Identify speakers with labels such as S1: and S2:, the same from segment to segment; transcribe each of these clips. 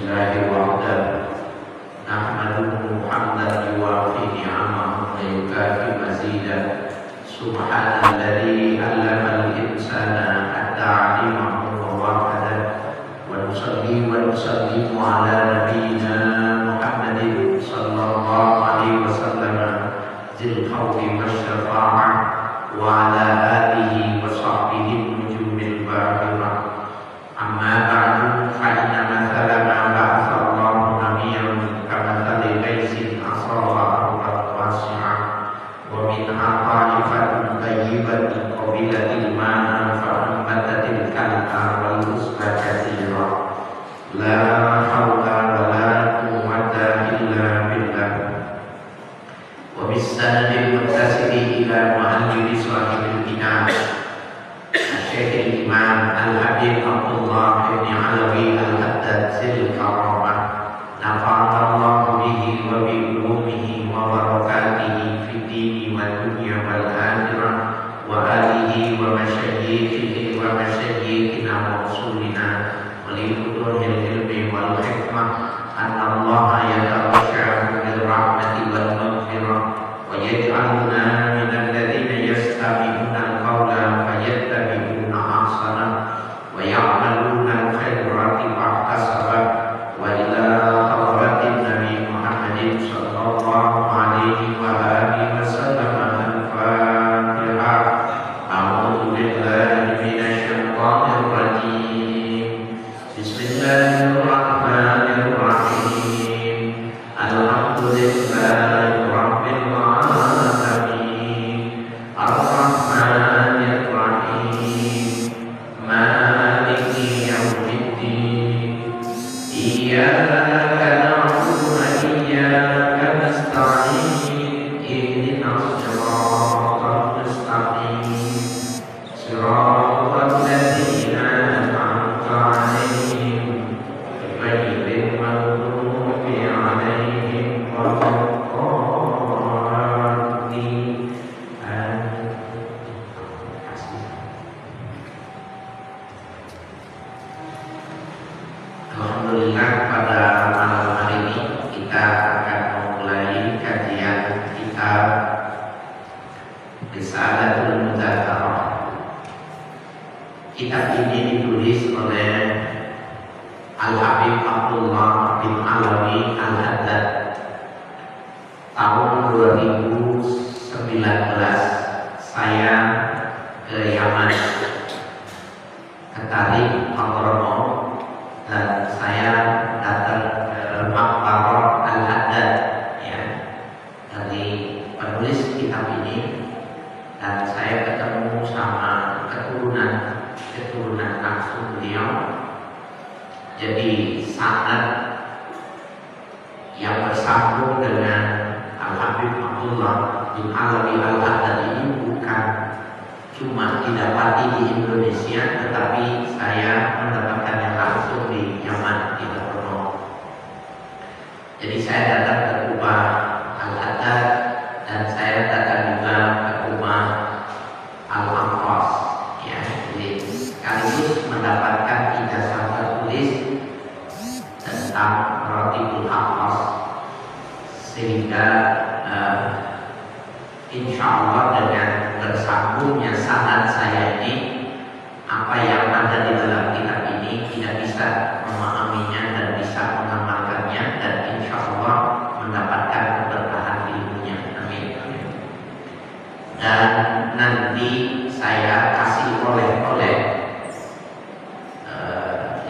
S1: لله وحده نحمده حمدا يوافي نعمه ويكافئ مزيدا سبحان الذي علم الإنسان حتى علمه ووحده ونصلي ونسلم على نبينا محمد صلى الله عليه وسلم ذي القول والشفاعة وعلى آله وصحبه النجوم الباهرة أما بعد فإن مثل ما بعث الله نبيا كمثل ليس أصاب أرضا واسعة ومنها طائفة طيبة قبلت الماء فأنبتت تلك الأرض الأصبع كثيرا لا حول ولا قوة إلا بالله. وبالسند المتصل إلى مؤلف صاحب الكتاب الشيخ الإمام الحبيب عبد الله بن علوي الحداد ذي الكرامة نفعنا الله به وبعلومه وبركاته في الدين والدنيا والآخرة وآله ومشايخه ومشايخنا ورسولنا ولفتوح العلم والحكمة أن الله يتغشى بالرحمة والمغفرة ويجعلنا من الذين يستمعون القول فيتبعون أحسنه ويعملون الخيرات واحتسبا وإلى حضرة النبي محمد صلى الله عليه وآله وسلم الفاتحة. أعوذ بالله من الشيطان الرجيم بسم الله الرحمن الرحيم الحمد لله رب العالمين الرحمن الرحيم مالك يوم الدين إياك نعبد وإياك نستعين اهدنا الصراط المستقيم صراط الذين أنعمت عليهم غير المغضوب عليهم ولا الضالين آمين. Alhamdulillah pada malam hari ini kita akan memulai kajian kitab Risalatul Mudzakarah. Kitab ini ditulis oleh Al-Habib Abdullah bin Alawi Al-Haddad tahun 2019. Saya ke Yaman, ke Tarik Hadramaut, dan saya datang ke Maqbarah Al-Haddad ya, dari penulis kitab ini, dan saya ketemu sama keturunan langsung beliau. Jadi sanad yang bersambung dengan Al-Habib Abdullah bin Alawi Al-Haddad ini bukan cuma didapati di Indonesia, tetapi saya mendapatkannya langsung di Yaman, di Hadramaut. Jadi saya datang ke rumah Al-Haddad dan saya datang juga ke rumah Al-Anqas ya. Jadi sekaligus mendapatkan ijazah tertulis tentang Ratibul Anqas, sehingga insya Allah dengan bersambungnya sanad saya ini, apa yang ada di dalam kitab ini tidak bisa memahaminya dan bisa mengamalkannya, dan insya Allah mendapatkan keberkahan ilmunya. Amin. Dan nanti saya kasih oleh-oleh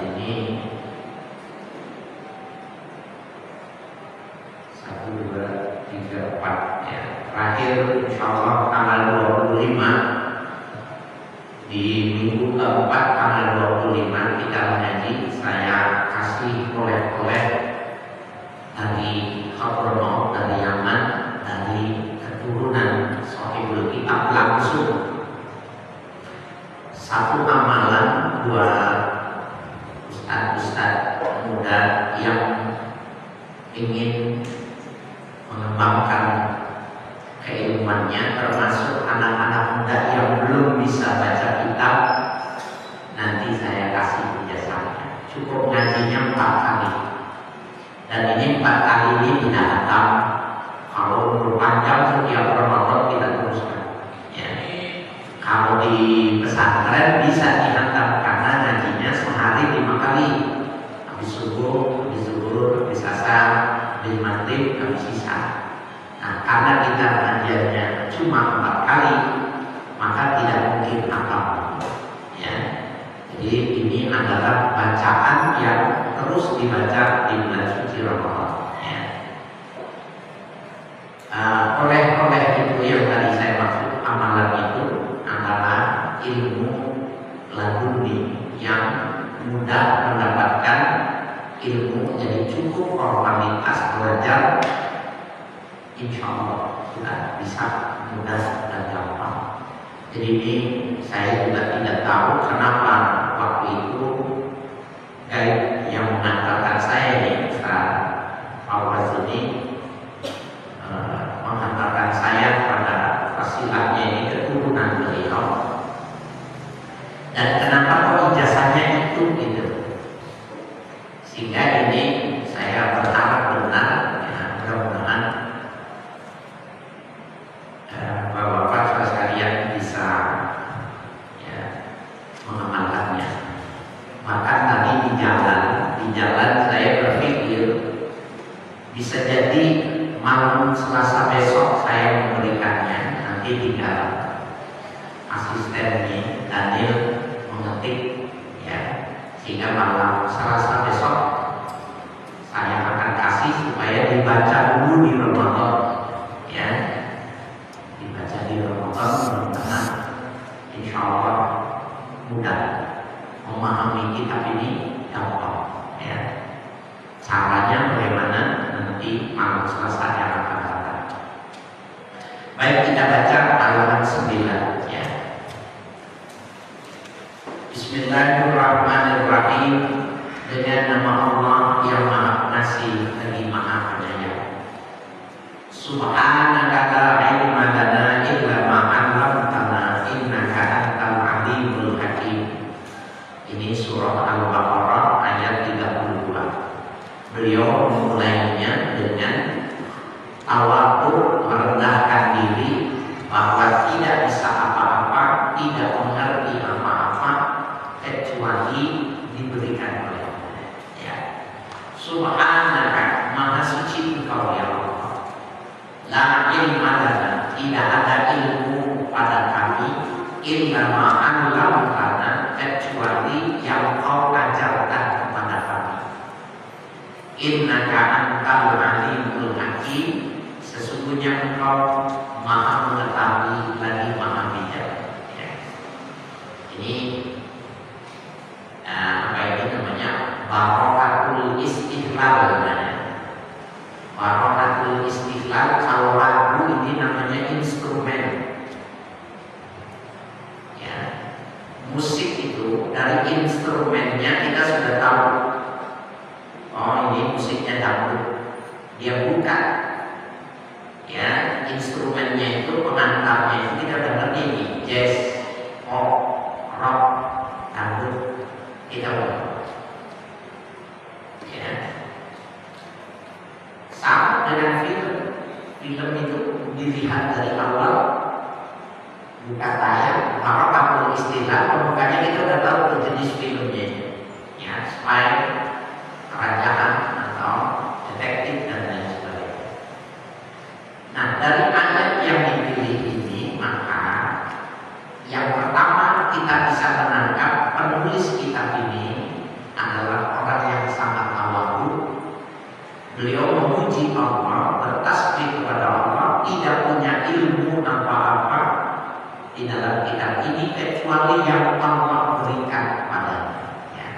S1: ini 1, 2, 3, 4 ya. Terakhir insya Allah tanggal 25 di minggu keempat tanggal 25 kita mengaji, saya kasih oleh-oleh dari Hadramaut, dari Yaman, dari keturunan Shahibul Kitab langsung. Satu amalan buat ustaz-ustaz muda yang ingin mengembangkan keilmuannya, termasuk anak-anak muda yang belum bisa baca kitab. Nanti saya kasih ijazahnya. Cukup ngajinya 4 kali. Dan ini 4 kali ini tidak hatam. Kalau berpanjang setiap Ramadan kita teruskan. Ya. Kalau di pesantren bisa dihantam karena ngajinya sehari 5 kali. Habis subuh, habis zuhur, habis asar, habis maghrib, habis isya. Nah, karena kita ngajarnya cuma 4 kali, maka tidak mungkin hatam. Ya. Jadi ini adalah bacaan yang terus dibaca di bulan suci Ramadan. Ya. Oleh itu yang tadi saya maksud, amalan itu adalah ilmu laduni yang mudah mendapatkan ilmu, jadi cukup formalitas belajar, insya Allah sudah bisa mudah dan gampang. Jadi ini saya juga tidak tahu kenapa waktu itu guide yang mengantarkan saya ini, Ustaz Fawaz ini menghantarkan saya pada fasilatnya ini, keturunan beliau. Dan kenapa kok ijazahnya itu gitu, sehingga ini saya berharap benar, ya, mudah-mudahan Bapak-bapak sekalian bisa ya, mengamalkannya. Maka tadi di jalan saya berpikir bisa jadi malam Selasa besok saya memberikannya, nanti tinggal asistennya Daniel mengetik, ya, sehingga malam Selasa besok saya akan kasih supaya dibaca dulu di Ramadan, ya, dibaca di Ramadan, mudah-mudahan insya Allah mudah memahami kitab ini, gampang, ya. Caranya bagaimana nanti malam Selasa yang akan datang. Baik, kita baca halaman 9, ya. Bismillahirrahmanirrahim. Dengan nama Allah yang Maha Pengasih lagi Maha Penyayang. Subhanaka la ilma lana illa ma 'allamtana innaka antal alimul hakim. Ini surah Al-Baqarah ayat 32. Beliau memulainya dengan tawadhu, merendahkan diri bahwa tidak bisa apa-apa, tidak mengerti apa-apa kecuali diberikan oleh Allah. Ya. Subhanaka, Maha suci Engkau ya Allah. La ilma lana, tidak ada ilmu pada kami, illa ma 'allamtana, kecuali yang Kau ajarkan kepada kami. Innaka antal alimul hakim, sesungguhnya Engkau Maha mengetahui lagi Maha bijak. Ya. Ini apa ini namanya? Barokatul istihlal namanya. Barokatul istihlal, kalau lagu ini namanya instrumen. Ya. Musik itu dari instrumennya kita sudah tahu. Oh, ini musiknya dangdut. Dia buka, ya, instrumennya itu, pengantarnya itu kita dengar ini jazz, pop, rock, dangdut, kita tahu. Ya. Sama dengan film. Film itu dilihat dari awal, buka tayang, maka kalau istilah pembukanya kita udah tahu jenis filmnya. Ya, spy, kerajaan atau detektif dan lain sebagainya. Nah, dari ayat yang dipilih ini, maka yang pertama kita bisa menangkap penulis kitab ini adalah orang yang sangat tawadhu. Beliau memuji Allah, bertasbih kepada Allah, tidak punya ilmu apa-apa di dalam kitab ini kecuali yang Allah berikan kepadanya. Ya.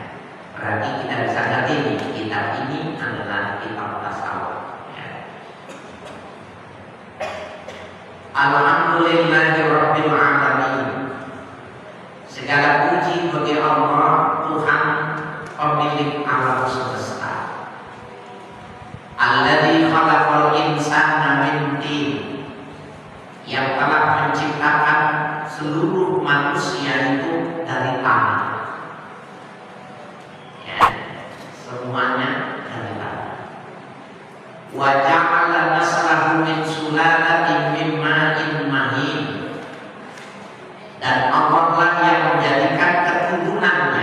S1: Berarti kita bisa lihat ini, kitab ini adalah kitab tasawuf. Ya. Alhamdulillahirabbil alamin. Segala puji bagi Allah, Tuhan pemilik alam semesta. Alladzi khalaqal insana min tin, yang telah menciptakan seluruh manusia itu dari tanah. Ya, semuanya dari tanah. wa ja'ala naslahu min sulalatin min ma'in mahin, dan Allah lah yang menjadikan keturunan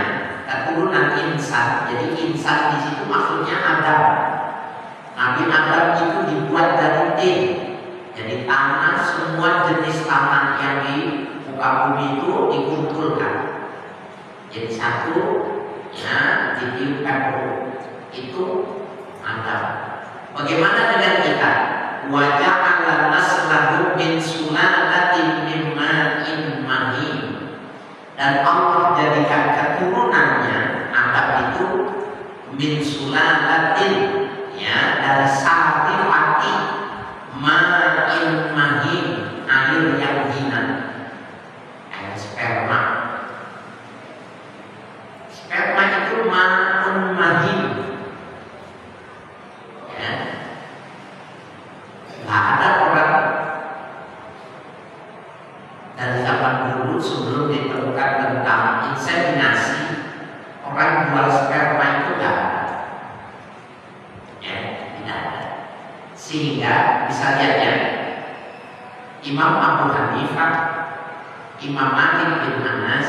S1: insan. Jadi insan di situ maksudnya Adam. Nabi Adam itu dibuat dari tin. Jadi tanah, semua jenis tanah yang di muka bumi itu dikumpulkan. Jadi satu, ya, jadi pebble itu Adam. Bagaimana dengan kita? Wa ja'ala naslahu min sulalatin min ma'in mahin, dan Allah jadikan keturunannya Adam itu min sulalatin, ya, dari sari mati, ma'in mahin, air yang hina, air sperma. Sperma itu ma'un mahin, ya. Nggak ada orang dari zaman dulu sebelum ditemukan tentang inseminasi, orang jual sperma itu nggak ada, ya, tidak ada. Sehingga bisa lihat ya, Imam Abu Hanifah, Imam Malik bin Anas,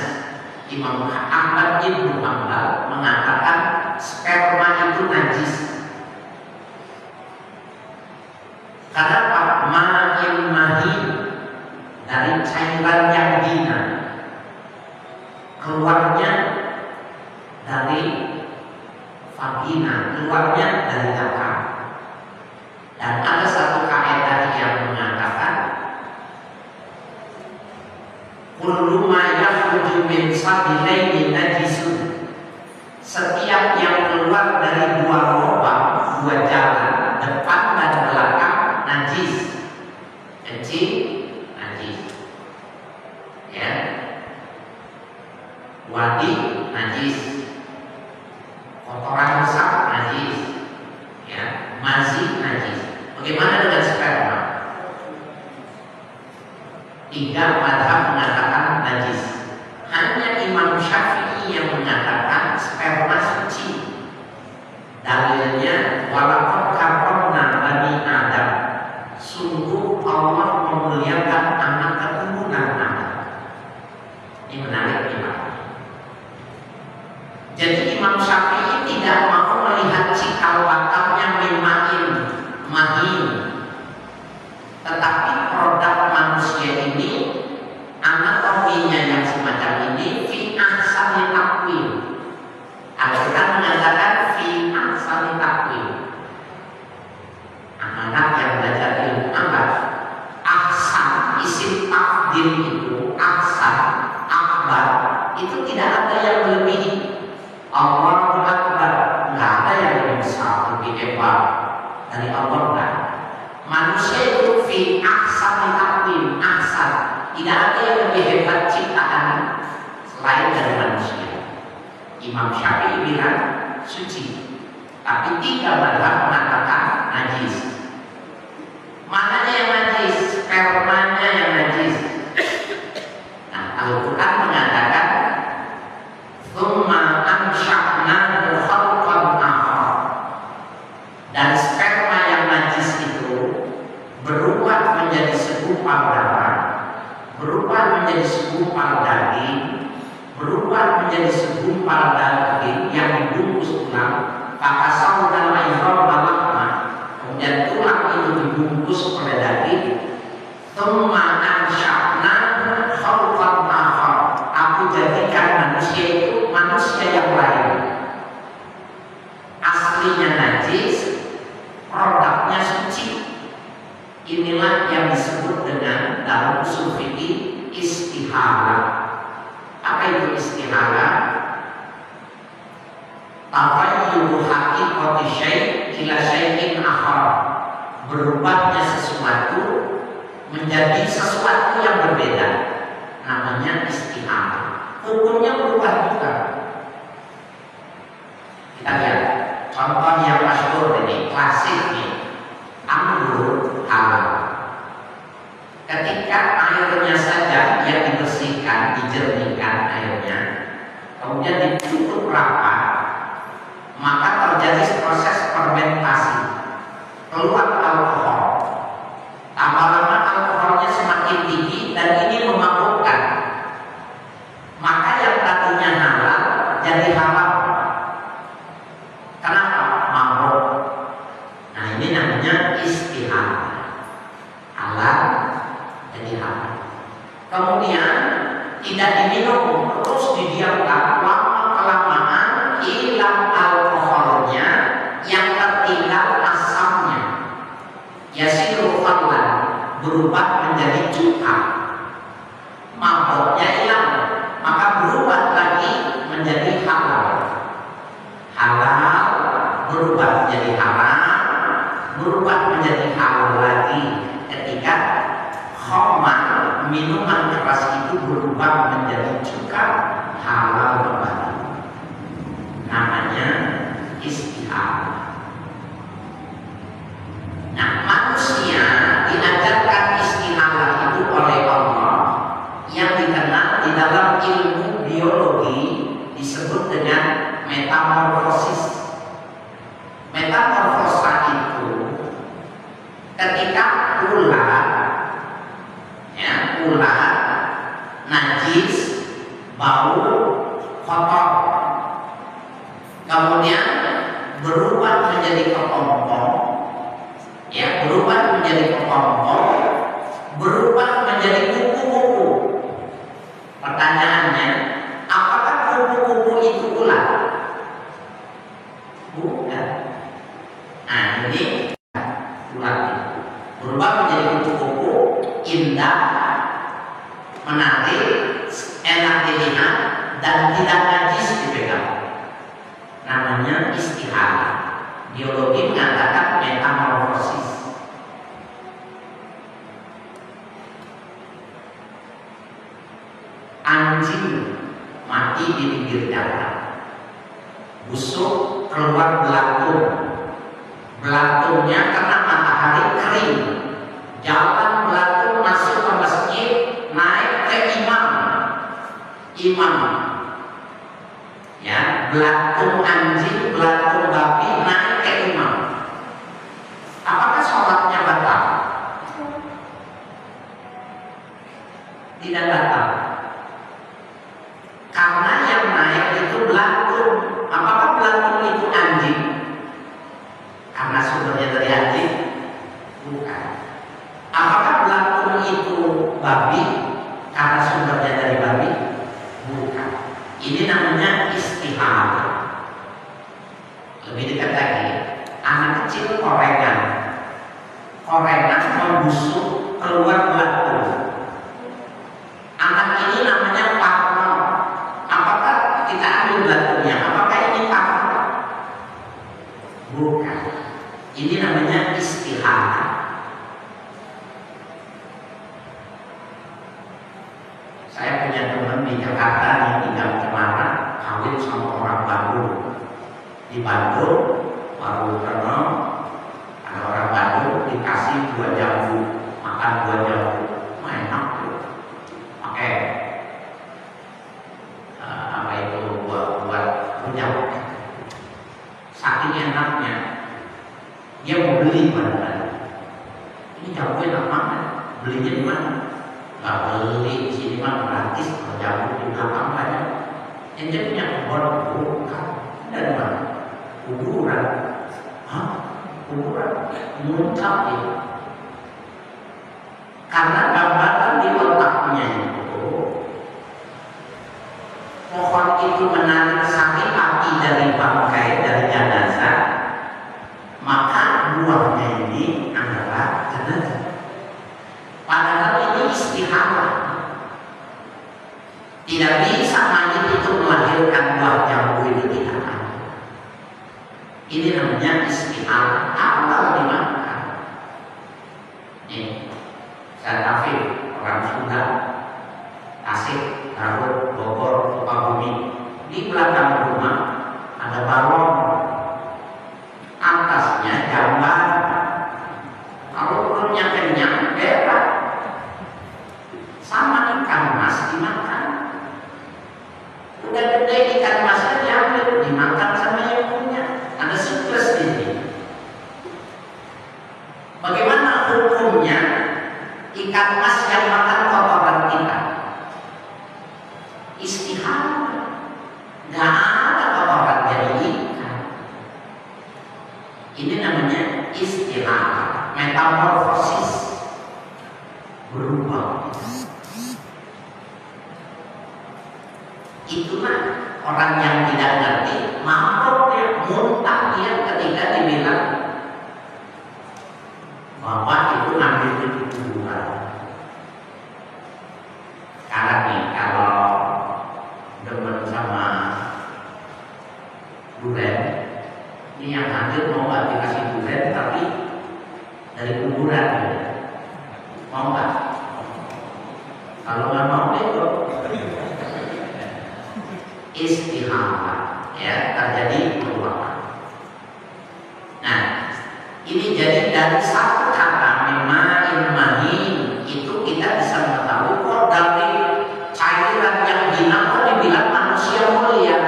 S1: Imam Ahmad bin Hanbal mengatakan sperma itu najis. Karena ma'in mahin, dari cairan yang hina, keluarnya dari vagina, keluarnya dari zakar. Dan ada satu kaidah yang mengatakan kullu ma yakhruju min sabilaini najisun, setiap yang keluar dari dua lubang, dua jalan, depan dan belakang, najis. Kencing najis, ya, wadi najis, kotoran besar najis, ya, mazi najis. Bagaimana dengan sperma? 3 mazhab mengatakan najis. Hanya Imam Syafi'i yang mengatakan sperma suci. Dalilnya walaqad karramna bani Adam, sungguh Allah memuliakan anak keturunan Adam. Ini menarik Imam. Jadi Imam Syafi'i tidak mau melihat cikal bakalnya mimain mahin, tetapi produk manusia ini, anatominya yang semacam ini, fi ahsani taqwim. Al-Quran mengatakan fi ahsani taqwim. Anak yang belajar ilmu apa? Ahsan, isim tafdil itu ahsan, akbar, itu tidak ada yang melebihi. Allahu Akbar, nggak ada yang lebih besar, lebih hebat dari Allah. Enggak. Manusia itu fi ahsan taqwim, ahsan, tidak ada yang lebih hebat ciptaan selain dari manusia. Imam Syafi'i bilang suci, tapi 3 mazhab mengatakan najis. Mananya yang najis? Spermanya yang najis. Nah, Al-Quran mengatakan tsumma ansha'nahu khalqan akhar, dan sperma yang najis itu berubah menjadi segumpal darah, berubah menjadi segumpal daging, berubah menjadi segumpal daging yang dibungkus tulang, fakasau dan ayam balakma, kemudian tulang itu dibungkus oleh daging. Tsumma ansha'nahu khalqan akhar, aku jadikan manusia itu manusia yang lain. Aslinya najis, produknya suci. Inilah yang disebut dengan dalam usul fikih istihala. Apa itu istihala? Taghayyuru haqiqati syai' ila syai'in akhar, berubahnya sesuatu menjadi sesuatu yang berbeda, namanya istihala. Hukumnya berubah juga. Kita lihat contoh yang masyhur ini, klasik nih, anggur halal. Ketika airnya saja yang dibersihkan, dijernihkan airnya, kemudian ditutup rapat, maka terjadi proses fermentasi. Keluar cuka, maboknya hilang, maka berubah lagi menjadi halal. Halal berubah menjadi haram, berubah menjadi halal lagi ketika khamar, minuman keras itu berubah menjadi cuka, halal kembali. Namanya istihalah. Nah, manusia diajarkan istihalah itu oleh Allah yang dikenal di dalam ilmu biologi disebut dengan metamorfosis. Metamorfosa itu ketika ular najis, bau, kotor, kemudian berubah menjadi kepompong, berubah menjadi kepompong, berubah menjadi kupu-kupu. Pertanyaannya, apakah kupu-kupu itu ular? Bukan. Nah, ini ular itu berubah menjadi kupu-kupu, indah, menarik, enak dilihat, dan tidak najis dipegang. Namanya istihalah. Biologi mengatakan metamorfosis. Anjing mati di pinggir jalan, busuk keluar belatung, belantungnya kena matahari kering, jalan belatung masuk ke masjid, naik ke imam, belatung anjing, belatung babi naik ke imam. Apakah sholatnya batal? Tidak batal. Karena yang naik itu belatung. Apakah belatung itu anjing? Karena sumbernya dari anjing? Bukan. Apakah belatung itu babi? Karena sumbernya dari babi? Bukan. Ini namanya istihalah. Lebih dekat lagi, anak kecil korengan membusuk keluar belatung. Anak ini namanya parno. Apakah kita ambil belatungnya? Apakah ini parno? Bukan. Ini namanya istihalah. Saya punya teman di Jakarta yang tinggal di Cemara, kawin sama orang Bandung. Di Bandung baru kenal, ada orang Bandung dikasih 2 jambu, makan 2 jambu, enak tuh. Pakai apa itu buat rujak. Saking enaknya, dia mau beli padahal. Ini jambu enak banget, belinya di mana? Gak beli di sini mah gratis, kalau jambu di belakang banyak. Ente punya kebun bukan? Dari mana? Kuburan. Hah? Kuburan? Muncak itu. Karena gambaran di otaknya itu, pohon itu menarik sakit api dari bangkai, dari jenazah, maka buahnya ini adalah jenazah. Padahal ini istihalah. Tidak bisa mayit itu melahirkan buah jambu itu, tidak ada. Ini namanya istihalah. Halal dimakan. Nih, saya Taufik, orang Sunda, Tasik, Garut, Bogor, Sukabumi. Di belakang rumah ada balon, atasnya jamban. Kalau perutnya kenyang, berat. Sama ikan mas dimakan. Udah gede ikan masnya diambil, dimakan sama yang punya. Ada surplus di sini. Bagaimana hukumnya ikan mas yang makan kotoran kita? Istihalah. Gak ada kotoran dari ikan. Ini namanya istihalah, metamorfosis, berubah. Itulah orang yang tidak ngerti, mabuk dia, muntah dia ketika dibilang bahwa itu ngambil itu kuburan. tahajud mau nggak dikasih duren tapi dari kuburan ya. Mau nggak? Kalau nggak mau itu istihamah ya, terjadi peluang. Nah, ini jadi dari satu kata memang itu kita bisa mengetahui kok dari cairan yang hina kok dibilang manusia mulia.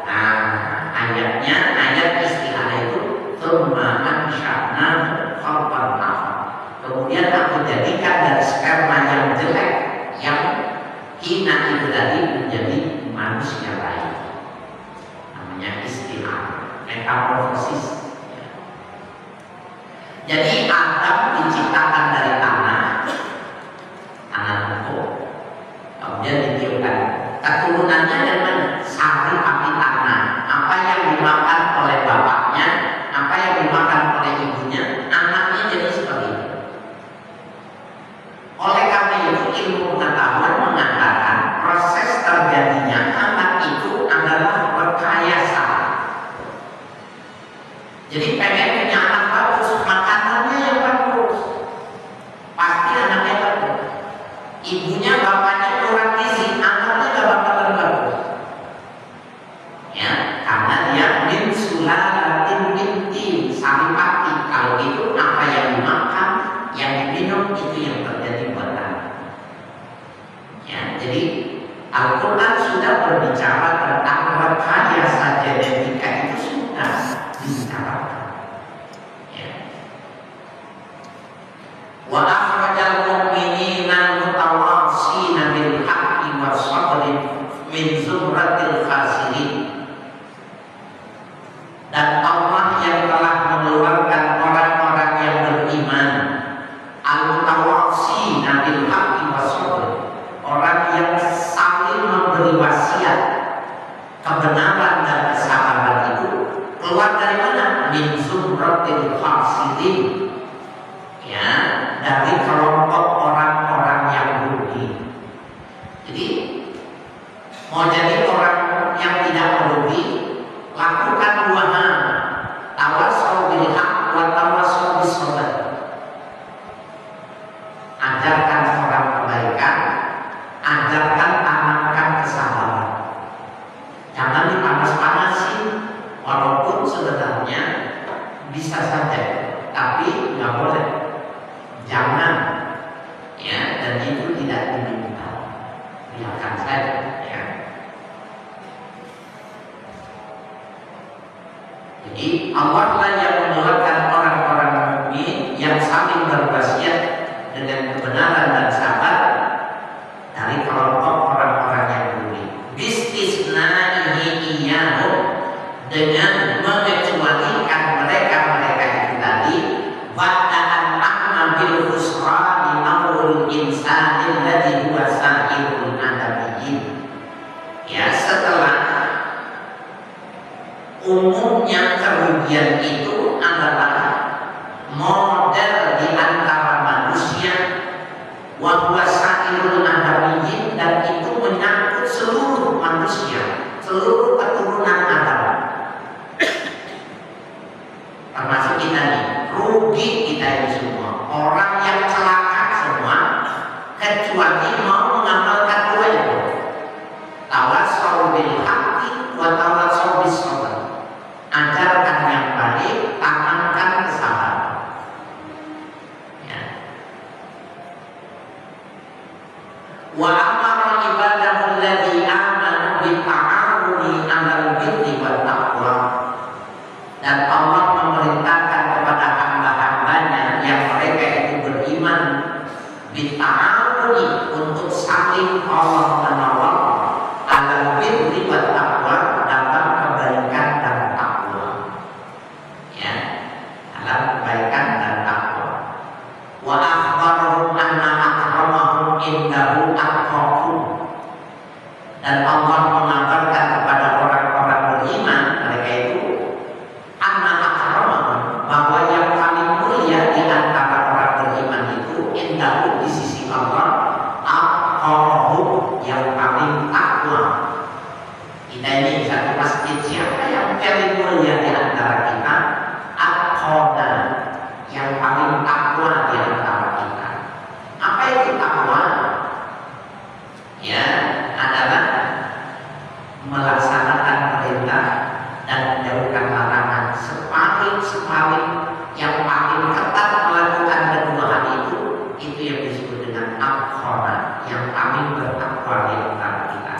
S1: Nah, ayat istihadah itu tumaan sya'na khalqan akhar. Kemudian aku jadikan dari sperma yang jelek yang hina itu tadi menjadi manusia lain. Namanya istihadah, metamorfosis. Jadi Adam diciptakan dari tanah empuk, kemudian ditiupkan. Keturunannya dengan sari api tanah. Apa yang dimakan oleh bapaknya, apa yang dimakan oleh ibunya, anaknya jadi seperti itu. Oleh karena itu ilmu pengetahuan mengatakan proses terjadinya anak itu adalah rekayasa. Jadi pengen punya anak bagus, makanannya yang bagus, pasti anaknya bagus. Ibunya bapaknya kurang gizi, anaknya gak bakalan bagus. Ya, karena dia min sulalatin min tin, sari pati. Kalau itu apa yang dimakan, yang diminum itu yang terjadi buat anak. Ya, jadi Al-Quran sudah berbicara tentang rekayasa genetika itu sudah dibicarakan. Ya. Wa akhrajal mu'minina mutawasina bil haqqi was sabri min zumratil khasirin. Dan Allah yang telah mengeluarkan orang-orang yang beriman al-mutawasina bil haqqi was sabri, orang yang saling memberi wasiat kebenaran dan kesabaran itu keluar dari mana? Min zumratil khasirin, ya, dari kelompok orang-orang yang rugi. Jadi mau jadi orang yang tidak merugi, lakukan dua hal: tawassaw bil haqq wa tawassaw bis sabr. Ajarkan orang kebaikan, ajarkan, tanamkan kesabaran. Jangan dipanas-panasin, walaupun sebenarnya bisa saja, tapi nggak boleh. Jangan, ya, dan itu tidak diminta. Biarkan saja, ya. Jadi Allah lah yang mengeluarkan orang-orang mukmin yang saling berwasiat dengan kebenaran dan sabar dari kelompok orang-orang yang rugi. Bistisnaihi iyyahu, dengan mengecualikan mereka itu tadi, ba'da'an bil khusrani amrul insani alladhi huwa sa'irul adamiyyin. Ya, setelah umumnya kerugian itu adalah model di antara manusia, wa huwa sa'irul adamiyyin, dan itu menyangkut seluruh manusia, seluruh keturunan Adam. Termasuk kita nih, rugi kita ini semua. Orang yang celaka semua, kecuali mau mengamalkan dua itu, tawassaw bil haqqi wa tawassaw bis sabr. Ajarkan yang baik, tanamkan kesabaran. Ya. Wa amara ibadahu alladhi amanu bi ta'awuni 'alal birri wat taqwa. Dan Allah memerintahkan kepada hamba-hambanya yang mereka itu beriman bita'awuni, untuk saling tolong menolong, 'alal birri wat taqwa, dalam kebaikan dan takwa. Ya, dalam kebaikan dan takwa. Wa akhbarahum anna akramahum indahu atqakum. Dan Allah mengabarkan kepada orang-orang beriman, mereka itu anna akramahum, bahwa yang paling mulia di antara orang beriman itu indahu, di sisi Allah, atqakum, yang paling ketat melakukan kedua hal itu yang disebut dengan akhara, yang paling bertakwa di antara kita.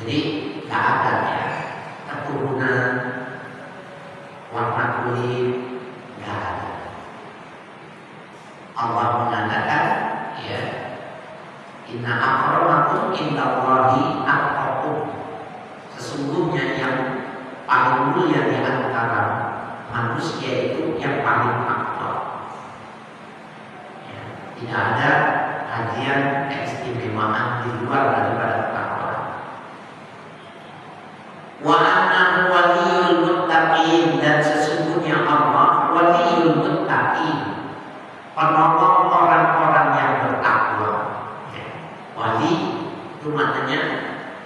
S1: Jadi nggak ada ya keturunan, warna kulit, nggak ada. Allah mengatakan ya, inna akramakum indallahi atqakum. Sesungguhnya yang paling mulia di antara manusia itu yang paling takwa. Ya, tidak ada kajian keistimewaan di luar daripada takwa. Wa annahu waliyul muttaqin, dan sesungguhnya Allah waliyul muttaqin, penolong orang-orang yang bertakwa. Ya, wali itu maknanya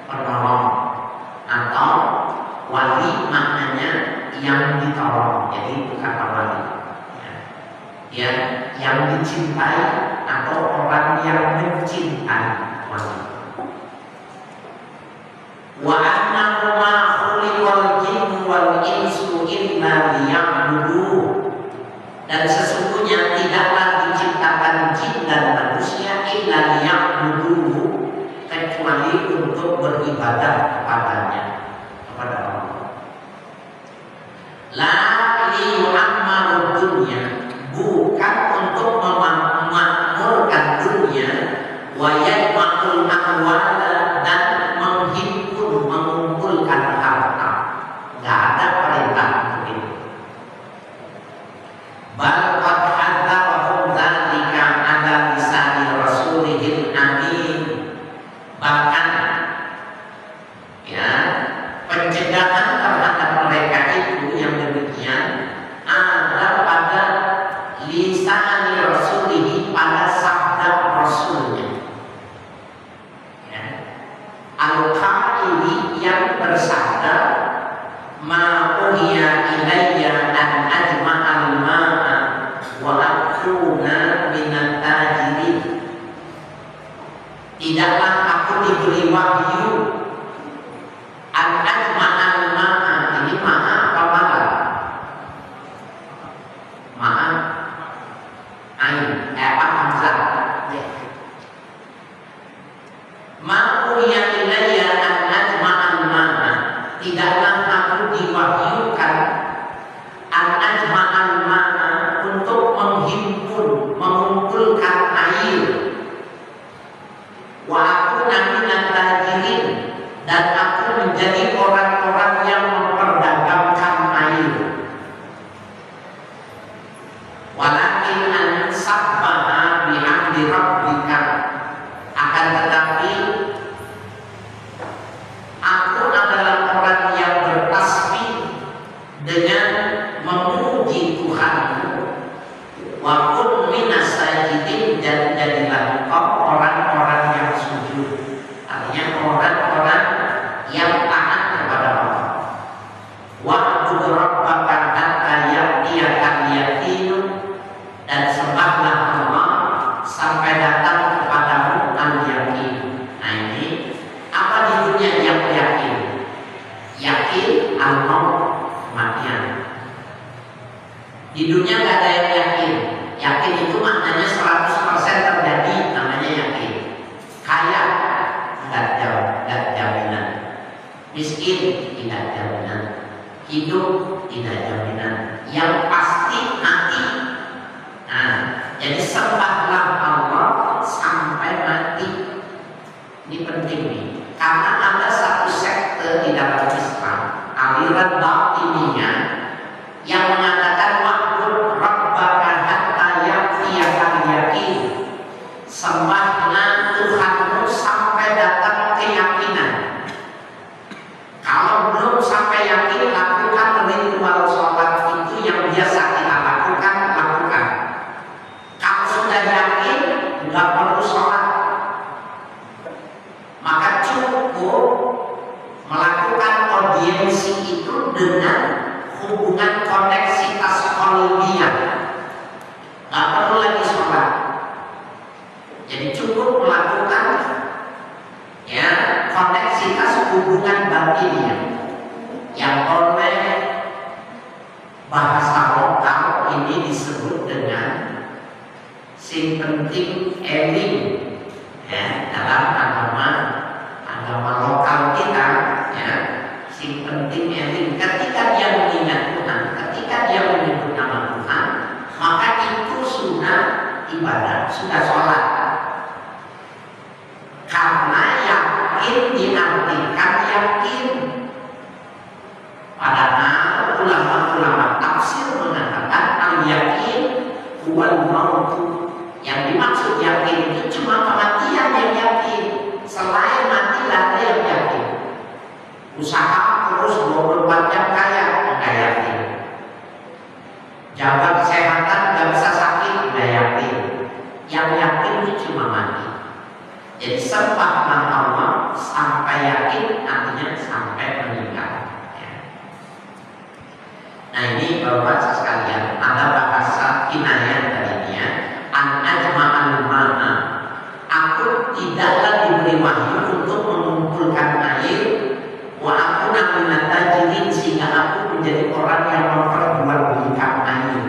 S1: penolong, atau wali maknanya yang ditolong, jadi bukan wali ya, yang dicintai atau orang yang mencintai wali. Wa annahu ma khuliqal jinnu wal insu illa liya'budun, dan sesungguhnya tidaklah diciptakan jin dan manusia illa liya'budun, kecuali untuk beribadah kepadanya, kepada Allah. La liyu'ammarud dunya, bukan untuk memakmurkan dunia, wa yajma'ul amwala, dan menghimpun, mengumpulkan harta. Enggak ada perintah untuk itu. Bal qad hadzarahum dzalika ala lisani rasulihil amin. Bahkan ya, pencegahan terhadap mereka itu yang demikian ada pada lisan rasulihi, pada sabda rasulnya ya. Al-qaili, yang bersabda, ma uhiya ilayya an ajma'al ma'a wa akuna minat tajirin. Tidaklah aku diberi wahyu an ajma'al ma'a. Ini ma'a apa ma'a? Ma'a ain, apa hamzah? Ma'uya ilayya an ajma'al ma'a, tidaklah aku diwahyukan an ajma'al ma'a, untuk menghimpun, mengumpulkan air. Wa aku minat tajirin, dan aku menjadi orang-orang yang memperdagangkan air. Walakin an sabbaha bihamdi rabbika, akan tetapi aku adalah orang yang bertasbih dengan memuji Tuhanmu. Wa kun minas sajidin, dan jadilah engkau orang-orang yang sujud. Artinya orang-orang yang taat kepada Allah. Wa'bud rabbaka hatta ya'tiyakal yaqin, dan sembahlah Allah sampai datang kepadamu al-yaqin. Nah ini apa di dunia yang yakin? Yakin al-maut, kematian. Di dunia nggak ada yang yakin. Yakin itu maknanya 100% terjadi, namanya yakin. Kaya nggak jaminan, miskin tidak jaminan, hidup tidak jaminan, yang pasti mati. Nah, jadi sembahlah Allah sampai mati. Ini penting nih, karena ada satu sekte di dalam Islam, aliran batiniyah, yang mengatakan wa'bud rabbaka hatta ya'tiyakal yaqin, sembahlah Tuhanmu sampai datang keyakinan. Kalau belum sampai yakin, lakukan ritual sholat itu yang biasa kita lakukan. Kalau sudah yakin, nggak perlu sholat, maka cukup melakukan audiensi itu dengan hubungan koneksitas qalbiyah, nggak perlu lagi sholat. Jadi cukup melakukan ya koneksitas hubungan batinnya yang oleh ini disebut dengan sing penting eling ya, dalam agama lokal kita ya, sing penting eling. Ketika dia mengingat Tuhan, ketika dia menyebut nama Tuhan, maka itu sudah ibadah, sudah sholat. Karena yakin diartikan yakin. Padahal ulama-ulama tafsir mengatakan al-yakin wal mautu. Yang dimaksud yakin itu cuma kematian yang yakin. Selain mati ada yang yakin. Usaha terus 24 jam kaya, enggak yakin. Jaga kesehatan enggak bisa sakit, enggak yakin. Yang yakin itu cuma mati. Jadi sembah Allah sampai yakin, artinya sampai meninggal. Nah ini bapak sekalian, ada bahasa kinayah darinya, an ajma'al mana. Aku tidaklah diberi wahyu untuk mengumpulkan air, wa aku nak tajirin, sehingga aku menjadi orang yang memperjualbelikan air.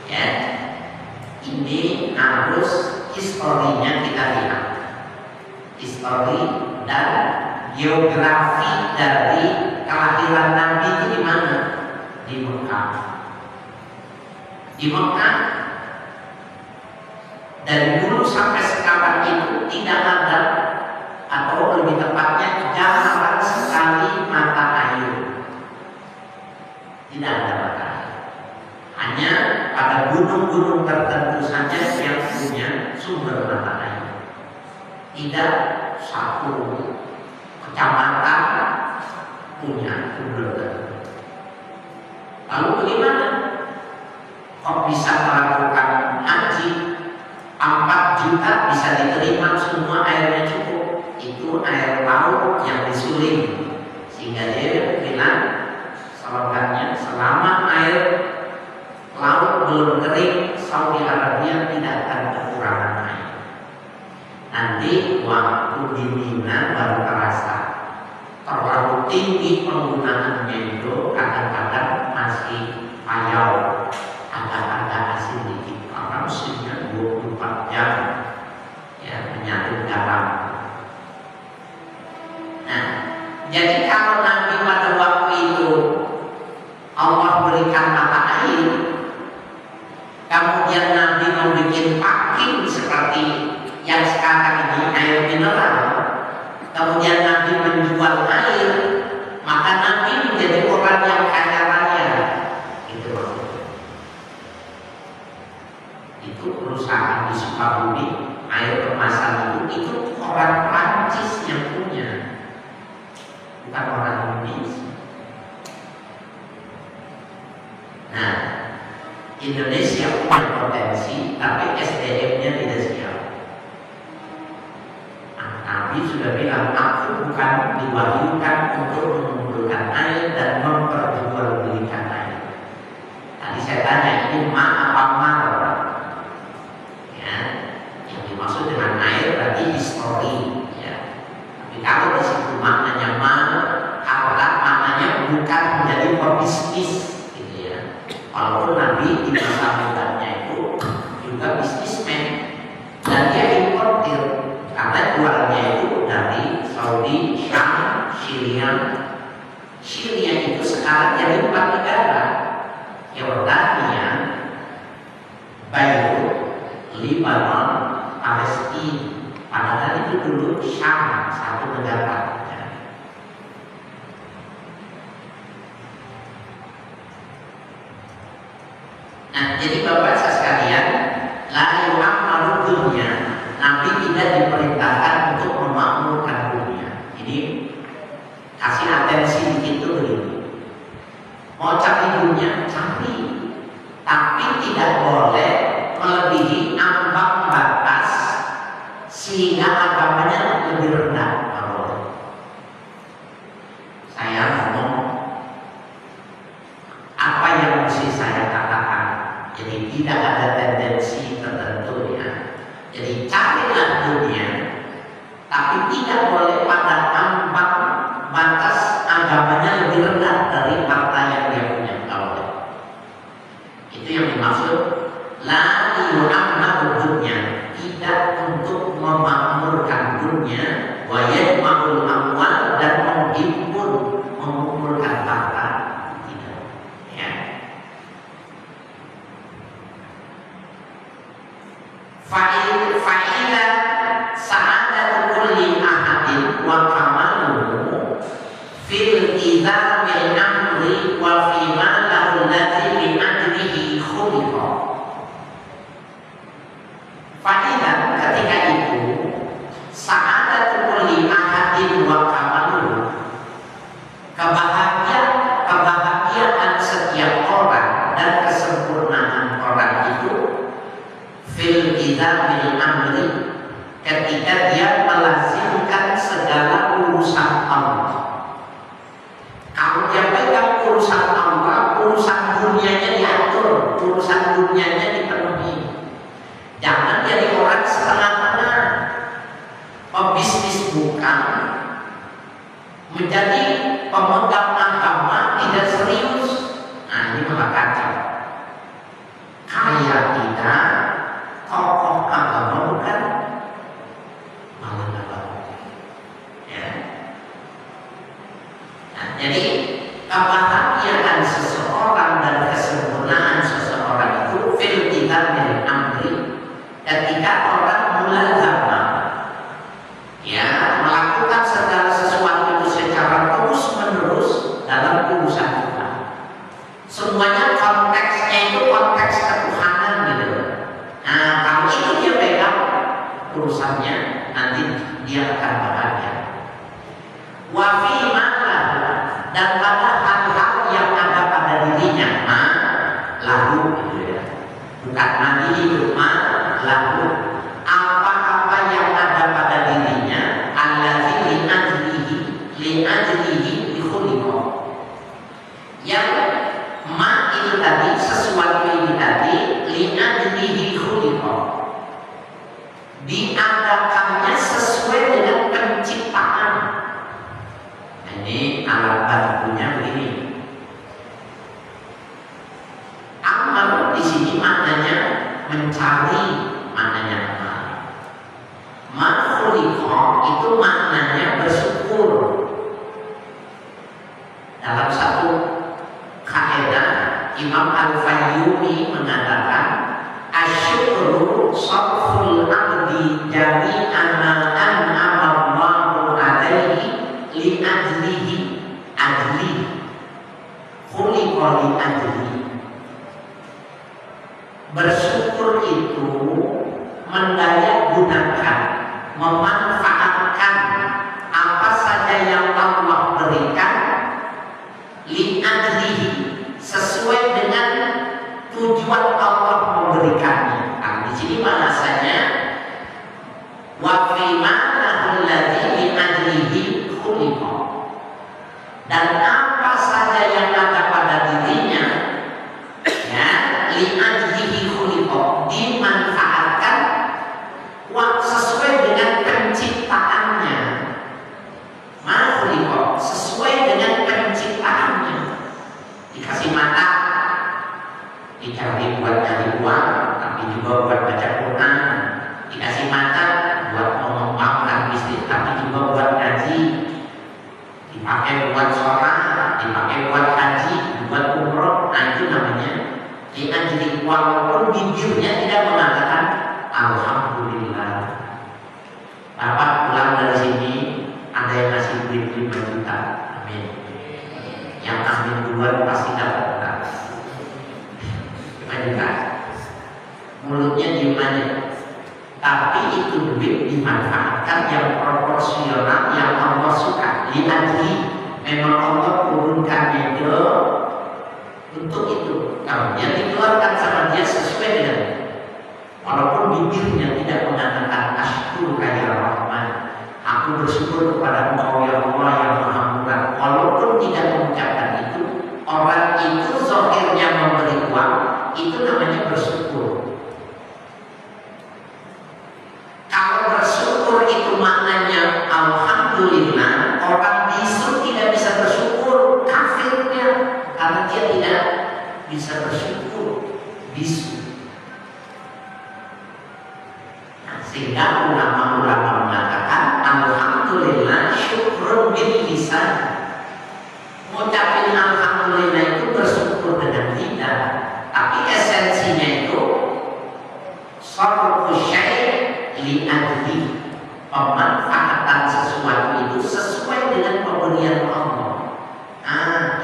S1: Ya, ini harus historinya kita lihat, histori dan geografi dari kelahiran Nabi itu di mana? Di Mekah. Di Mekah dari dulu sampai sekarang itu tidak ada, atau lebih tepatnya jarang sekali mata air. Tidak ada mata air. Hanya pada gunung-gunung tertentu saja yang punya sumber mata air. Tidak satu kecamatan punya sumber. Lalu bagaimana? Kok bisa melakukan haji 4 juta bisa diterima semua, airnya cukup? Itu air laut yang disuling, sehingga dia bilang slogannya, selama air laut belum kering, Saudi Arabia tidak akan kekurangan air. Nanti waktu di Mina baru terasa. Terlalu tinggi penggunaannya itu, kadang-kadang masih payau, agak-agak asin dikit. Karena mesinnya 24 jam ya, menyatu garam. Nah, jadi kalau Nabi pada waktu itu Allah berikan mata air, kemudian Nabi membuat packing seperti yang sekarang ini air mineral, kemudian Nabi menjual air, maka Nabi menjadi orang yang kaya raya. Itu maksudnya. Itu perusahaan di Sukabumi, air kemasan itu orang Prancis yang punya, bukan orang Indonesia. Nah, Indonesia punya potensi, tapi SDM-nya tidak siap. Nabi sudah bilang, aku bukan diwahyukan untuk mengumpulkan air dan memperjualbelikan air. Tadi saya tanya, ini ma apa mar? Ya, yang dimaksud dengan air berarti histori. Ya. Tapi kalau di situ maknanya ma, harta maknanya bukan menjadi pebisnis, gitu ya. Walaupun Nabi di masa mudanya itu juga bisnismen dan dia importir. Karena jualnya itu dari Saudi, Syam, Syria. Syria itu sekarang jadi 4 negara: Yordania, Beirut, Lebanon, Palestina. Padahal itu dulu Syam, satu negara. Nah, jadi bapak sekalian, la yu'ammaru dunya. Nabi tidak diperintahkan untuk memakmurkan dunia. Ini kasih atensi dikit dulu ini. Mau cari dunia, cari, tapi tidak boleh melebihi ambang batas sehingga agamanya lebih rendah. Saya ngomong apa yang mesti saya katakan. Jadi tidak ada tendensi tertentu ya. Jadi carilah dunia, tapi tidak boleh pada ambang batas agamanya lebih rendah dari harta yang dia punya. yang dimaksud. La yu'ammaru dunya, tidak untuk memakmurkan dunia, wa yajma'ul amwal, dan menghimpun, mengumpulkan harta, tidak. Ya. Fa'ila sa'adatu kulli ahadin wa kamaluhu fil idhamil amri wa fima lahu ladzi min ajlihi khuliqa. Fa'ila, ketika itu sa'adatu kulli ahadin wa kamaluhu, kebahagiaan setiap orang dan kesempurnaan orang itu fil idhamil amri, ketika dia melazimkan segala urusan Allah. Kalau dia pegang urusan Allah, urusan dunianya diatur, urusan dunianya dipenuhi. Jangan jadi orang setengah-tengah, pebisnis bukan, menjadi pemegang agama tidak serius. Nah, ini malah kacau. Kaya tidak, tokoh agama bukan, malah nggak bagus. Ya. Nah, jadi kebahagiaan seseorang dan kesempurnaan seseorang itu fil idhamil amri, ketika orang mulazamah, ya, melakukan segala sesuatu itu secara terus-menerus dalam urusan Tuhan. Semuanya konteksnya itu konteks ketuhanan gitu. Nah, kalau itu dia pegang urusannya, nanti dia akan bahagia. Wa fi ma'lah, dan pada hal-hal yang ada pada dirinya, lahu gitu ya. Bukan mandi hidup, lahu, apa-apa yang ada pada dirinya, allazi li ajlihi dikhuliqa, yang itu tadi, sesuatu ini tadi, li ajlihi khuliqa, diadakannya sesuai dengan penciptaan. Nah, ini alat bantunya begini. Amal di sini maknanya mencari, maknanya amal. Makhuliqa itu maknanya bersyukur. Dalam satu kaidah Imam Al-Fayyumi mengatakan, asyukru sarful abdi jami'an ma an'amallahu alaihi li ajlihi khuliqa li ajlihi. Bersyukur itu mendaya gunakan, memanfaatkan apa saja yang Allah berikan li ajlihi, sesuai dengan tujuan Allah memberikannya. Nah, di sini bahasanya wa fi ma'na alladzi li ajlihi khuliqa, dan apa saja yang ada pada dirinya, ya, li ajlihi khuliqa, dimanfaatkan sesuai dengan penciptaannya. Ma khuliqa, sesuai dengan penciptaannya. Dikasih mata, dicari buat cari uang, tapi juga buat baca Quran. Dikasih mata buat mengembangkan bisnis, tapi juga buat ngaji. Dipakai buat sholat, dipakai buat haji, buat umroh. Nah, itu namanya diajri, walaupun bibirnya tidak mengatakan alhamdulillah. Bapak pulang dari sini, ada yang ngasih duit 5 juta, amin. Yang ambil duluan pasti dapat 5 juta. Mulutnya diem aja, tapi itu duit dimanfaatkan yang proporsional, yang Allah suka. Diajri, memang Allah turunkannya itu untuk itu. Kalau dia dikeluarkan sama dia sesuai dengan, walaupun bibirnya tidak mengatakan asyukur ya Rahman, aku bersyukur kepada Engkau ya Allah yang Maha Murah, walaupun tidak mengucapkan itu, orang itu zahirnya memberi uang, itu namanya bersyukur. Kalau bersyukur itu maknanya alhamdulillah, orang bisu tidak bisa bersyukur, kafirnya, karena dia tidak bisa bersyukur. bisu. Nah, sehingga ulama-ulama mengatakan alhamdulillah syukrun bil lisan. Ngucapin alhamdulillah itu bersyukur dengan lidah, tapi esensinya itu sarfu syai' li ajli, pemanfaatan sesuatu itu sesuai dengan pemberian Allah.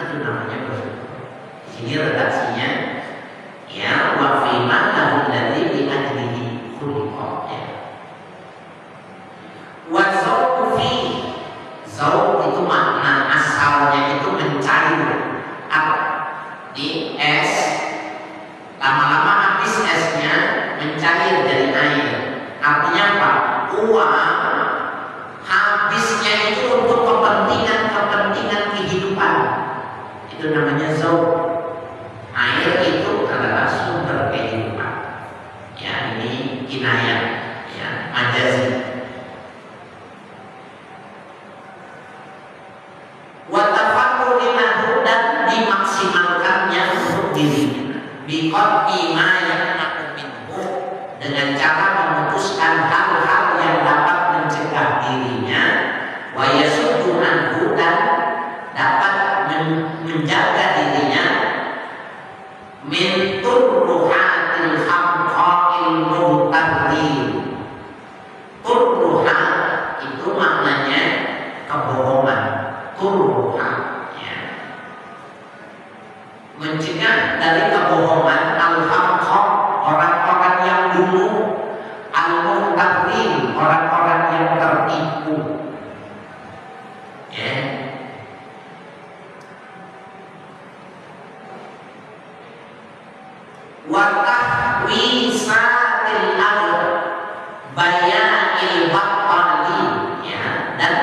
S1: Itu namanya bersyukur. Di sini redaksinya ya wa fi ma lahu alladhi li ajlihi khuliqa ya. Wa zawqu fi, zawq itu makna asalnya itu mencari di es, lama-lama habis esnya, mencair dari air. Artinya apa? Uang habisnya itu untuk kepentingan kehidupan. Itu namanya zauq. Air itu adalah sumber kehidupan. Ya, ini kinayah, ya, majazi. Watafakurinah dan dimaksimalkannya untuk dirinya. Biqadri ma yamna'u minhu, dengan cara memutuskan hal-hal yang dapat mencegah dirinya, wa yasuddu anhu, dan dapat menjaga dirinya min turruhatil hamqa'il muhtarrin. Turruha itu maknanya kebohongan. Turruha ya, mencegah dari kebohongan al-hamqa, orang-orang yang dulu, al-muhtarrin, orang-orang yang tertipu ya. Wa tahwisatil ard bayanil battali ya, dan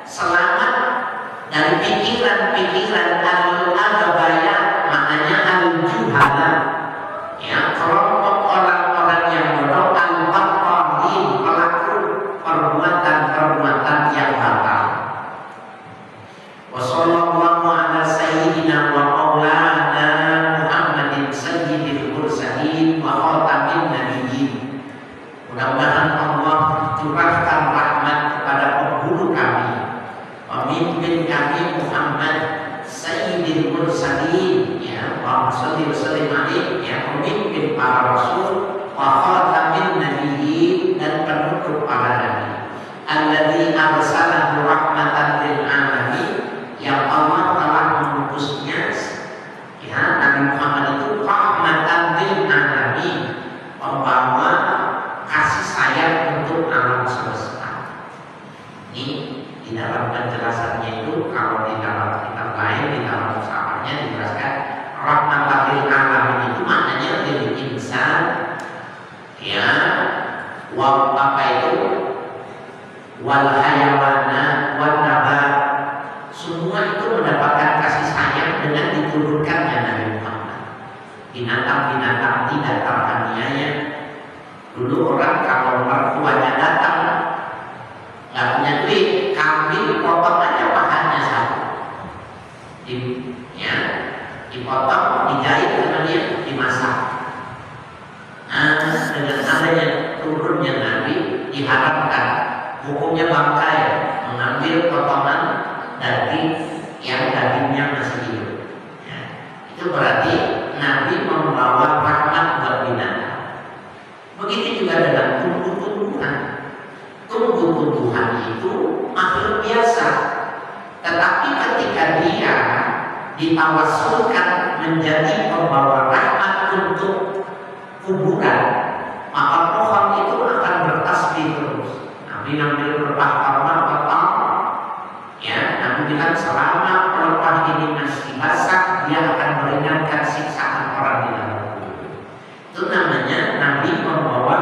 S1: selamat dari pikiran-pikiran al-aghabaya, maknanya al-juhala ya, kelompok orang-orang yang bodoh, al-battali, pelaku perbuatan-perbuatan yang batal. Wa sallallahu ala sayyidina wa maulana Muhammadin sayyidil mursalin wa khatamin nabiyyin. Mudah-mudahan Allah curahkan rahmat kepada penghulu kami, pemimpin kami Muhammad sayyidil mursalin ya, wa sallallahu alaihi wasallam ya, pemimpin para rasul, wa khatamin nabiyyin, dan penutup para nabi. Alladzi arsalahu rahmatan lil alamin, yang Allah telah mengutusnya ya, Nabi Muhammad itu rahmatan lil alamin, membawa kasih sayang untuk alam semesta. Ini di dalam penjelasannya itu, kalau di dalam kitab lain, di dalam usahanya dijelaskan rahmatan lil alamin itu maknanya lil insan ya, wa apa itu wal hayawana wan nabat, semua itu mendapatkan kasih sayang dengan diturunkannya Nabi Muhammad. Binatang-binatang tidak teraniaya. Dulu orang kalau mertuanya datang nggak punya duit, kambing potong aja pahannya satu, ya, dipotong, dijahit sama dia, dimasak. Nah, dengan adanya turunnya Nabi, diharapkan hukumnya bangkai, mengambil potongan daging yang dagingnya masih hidup ya. Itu berarti Nabi membawa rahmat buat binatang. Begitu juga dengan tumbuh-tumbuhan. Tumbuh-tumbuhan itu makhluk biasa, tetapi ketika dia ditawassulkan menjadi pembawa rahmat untuk kuburan, maka pohon itu akan bertasbih terus. Nabi ngambil pelepah korma potong ya, Nabi bilang selama pelepah ini masih basah, dia akan meringankan siksaan orang di dalam kubur. Itu namanya Nabi membawa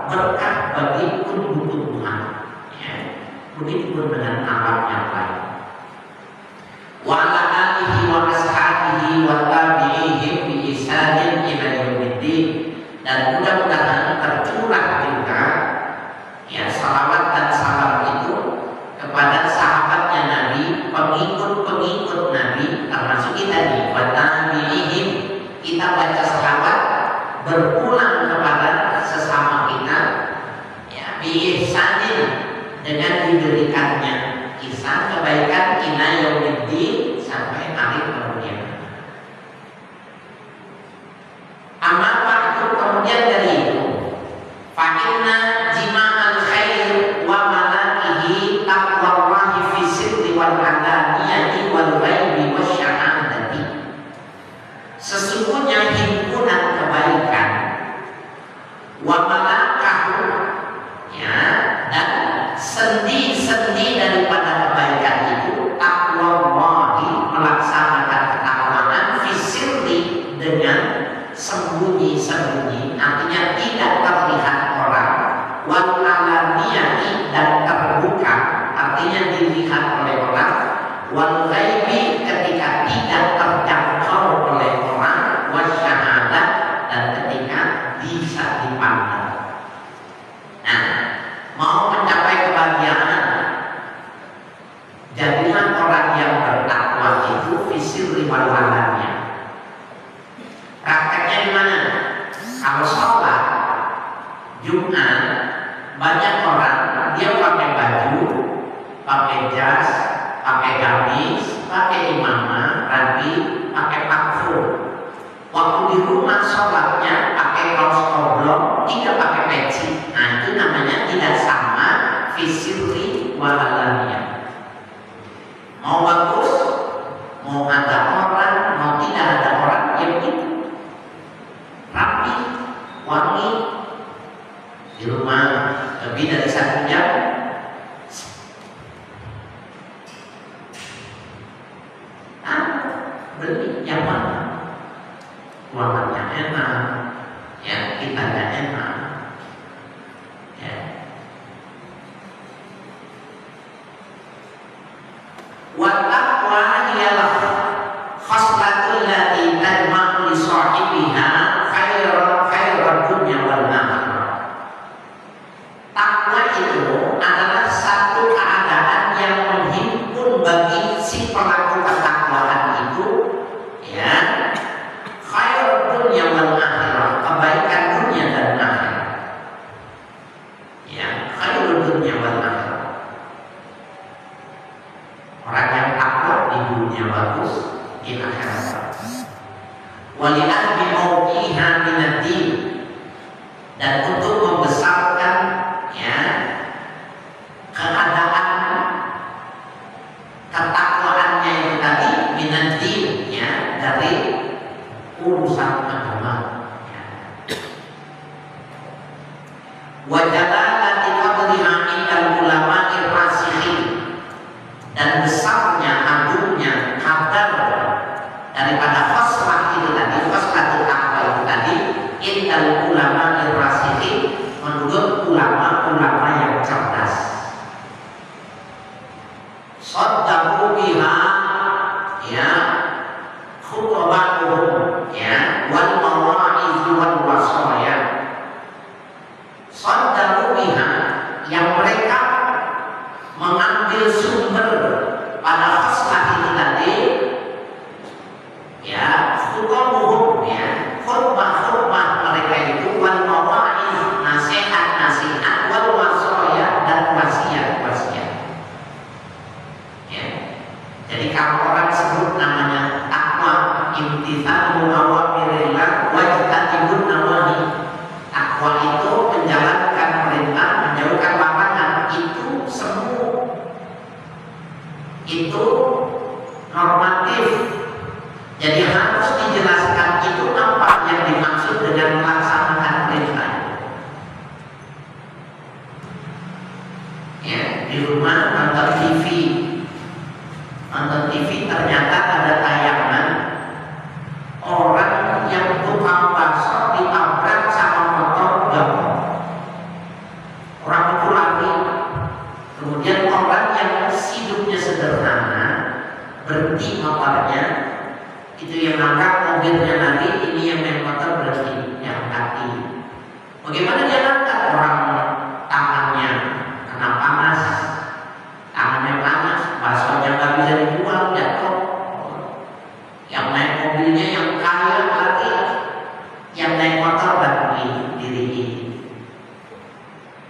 S1: berkah bagi tumbuh-tumbuhan ya. Begitu pun dengan alam yang lain. Wa ala alihi wa ashabihi wa tabi'ihim bi ihsanin ila yaumiddin, dan mudah-mudahan tercurah juga ya salawat dan salam itu kepada sahabatnya Nabi, pengikut-pengikut Nabi, termasuk kita nih, wa tabi'ihim. Kita baca salawat fisir riwalannya. Prakteknya di mana? Kalau sholat Jumat banyak orang dia pakai baju, pakai jas, pakai gamis, pakai imamah, rapi, pakai parfum. Waktu di rumah sholatnya pakai kaos oblong, tidak pakai peci. Nah itu namanya tidak sama fisiri wahalannya. Mau bagus, mau ada orang, mau tidak ada orang, ya begitu. Rapi, wangi, di rumah lebih dari 1 jam. Beli yang mana? Ruangannya enak, ya kitanya enak, ya. Wa taqwa ialah khaslatul lati tajma'u li sahibiha khairan dunya wal akhirah. Takwa itu adalah satu keadaan yang menghimpun bagi si pelaku ketakwaan itu, ya, khair dunia wal akhirah, kebaikan dunia dan akhirat. Ya, khair dunia wal akhirah. Orang yang takwa di dunia bagus, di akhirat bagus. Wali'ah bimauqiha minad-din, dan untuk membesarkan, ya, keadaan ketakwaannya itu tadi minad-din, ya, dari urusan agama, ya. Wa jalalati qadriha indal ulama'ir rasikhin, dan besarnya, agungnya kadar daripada khoslah itu tadi, khoslatul takwa itu tadi, indal ulama'ir rasikhin, menurut ulama-ulama yang cerdas. Saddaqu biha, ya, khutbatuhum, ya, wal mawa'iz wal wasaya. Saddaqu biha, yang mereka mengambil sumber pada khoslah itu tadi, ya, khutbatuhum, ya, khutbah mereka itu, wal mawa'iz, nasihat wal wasaya, dan wasiat. Jadi kalau orang sebut namanya takwa, imtithalu awamirillah wa ijtinabun nawahi. Takwa itu menjalankan perintah, menjauhkan larangan. Itu semu, itu normatif. Jadi harus dijelaskan itu apa yang dimaksud dengan melaksanakan perintah. Ya, di rumah nonton TV ternyata ada tayangan orang yang tukang bakso ditabrak sama motor gabung. Orang itu lari. Kemudian orang yang hidupnya sederhana berhenti motornya, itu yang nangkap mobilnya lari, ini yang main motor berhenti, yang kaki. Bagaimana dia angkat? Orang tangannya kena panas, baksonya nggak bisa dibuang, jatuh. Yang naik mobilnya yang kaya lagi, yang naik motor bantuin diri ini.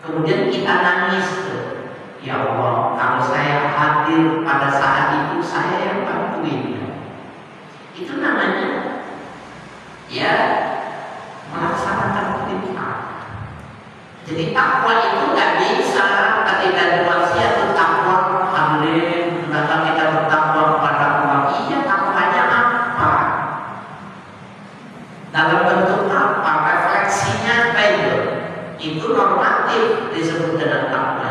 S1: Kemudian kita nangis, ya Allah, kalau saya hadir pada saat itu, saya yang bantuin. Itu namanya, ya, melaksanakan perintah. Jadi takwa itu nggak bisa ketika dimaksiat itu takwa hamlin, maka kita bertakwa kepada Allah. Iya, takwanya apa? Dalam bentuk apa? Refleksinya apa itu? Itu normatif disebut dengan takwa.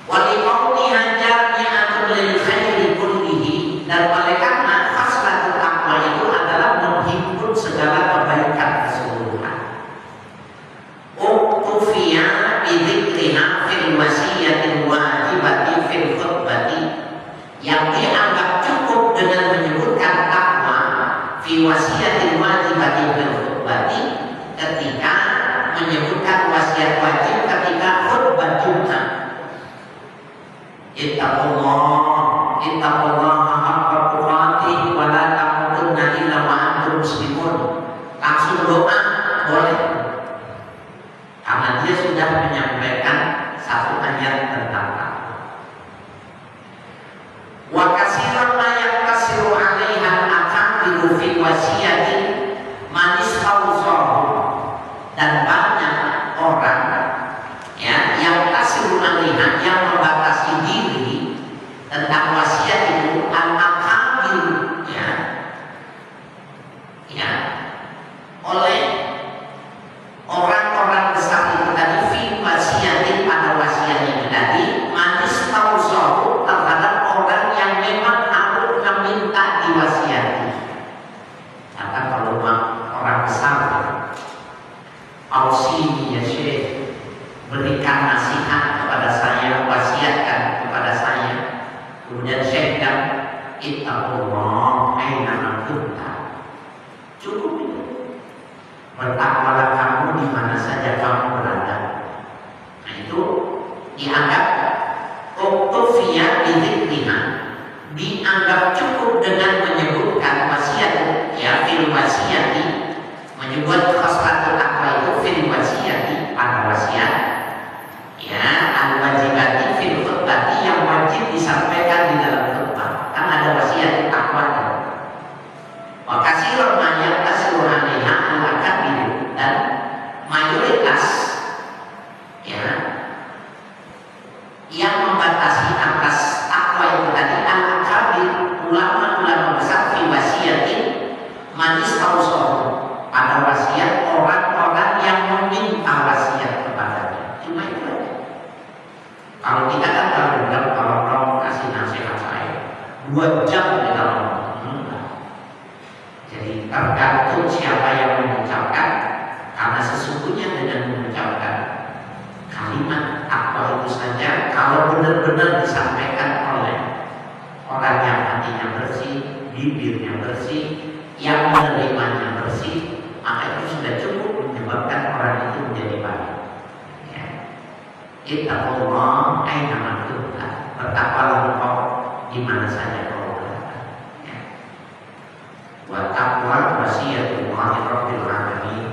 S1: Waliqauli hajami'atul lil khairi kullihi, dan oleh karena khaslatul takwa itu adalah menghimpun segala kebaikan keseluruhan. Uktufiya bidzikriha fil wasiyatil wajibati fil khutbati, yang dianggap cukup dengan menyebutkan takwa fi wasiyatil wajibati fil khutbati, ketika menyebutkan wasiat wajib ketika khutbah Jumat. ittaqullaha haqqa tuqatih wa la tamutunna illa wa antum muslimun. Langsung doa boleh, karena dia sudah menyampaikan satu ayat tentang takwa. Wa katsiran ma yaktasiru 'alaiha al-aqabiru fi wasiyati man istawsahu, dan banyak orang ya yang tasiru 'alaiha, yang membatasi diri tentang wasiat itu al-aqabir ya oleh orang-orang besar itu tadi fi wasiatin, pada wasiatnya itu tadi manis tausahu, terhadap orang yang memang harus meminta diwasiati. Karena kalau orang besar ausini ya syekh, berikan nasihat kepada saya, wasiatkan kepada saya. Kemudian syekh dan ittaqullah aina ma kunta, cukup itu. Bertakwalah kamu di mana saja kamu berada. Nah itu dianggap uktufiyah bidzikriha, dianggap cukup dengan menyebutkan wasiat ya fil wasiyati, menyebut khoslatul taqwa itu fil wasiyati, pada wasiat ya al wajibati fil khutbati, yang wajib disampaikan di dalam khutbah. Kan ada wasiat takwa. Wa katsiran ma yaqtasiru 'alaiha al-akabir, dan mayoritas ya yang membatasi atas takwa itu tadi al-akabir, ulama-ulama besar fi wasiyatin man istawsahu, pada wasiat orang-orang yang meminta wasiat kepadanya. Cuma itu aja. Kalau kita kan kalau kasih nasihat saya 2 jam kita ngomong. Jadi tergantung siapa yang mengucapkan, karena sesungguhnya dengan mengucapkan kalimat takwa itu saja, kalau benar-benar disampaikan oleh orang yang hatinya bersih, bibirnya bersih, yang menerimanya bersih, maka itu sudah cukup menyebabkan orang itu menjadi baik. Ya. Ittaqullah aina ma kunta, bertakwalah engkau di mana saja kau berada. Ya. Wa taqwa wasiyatullahi rabbil alamin.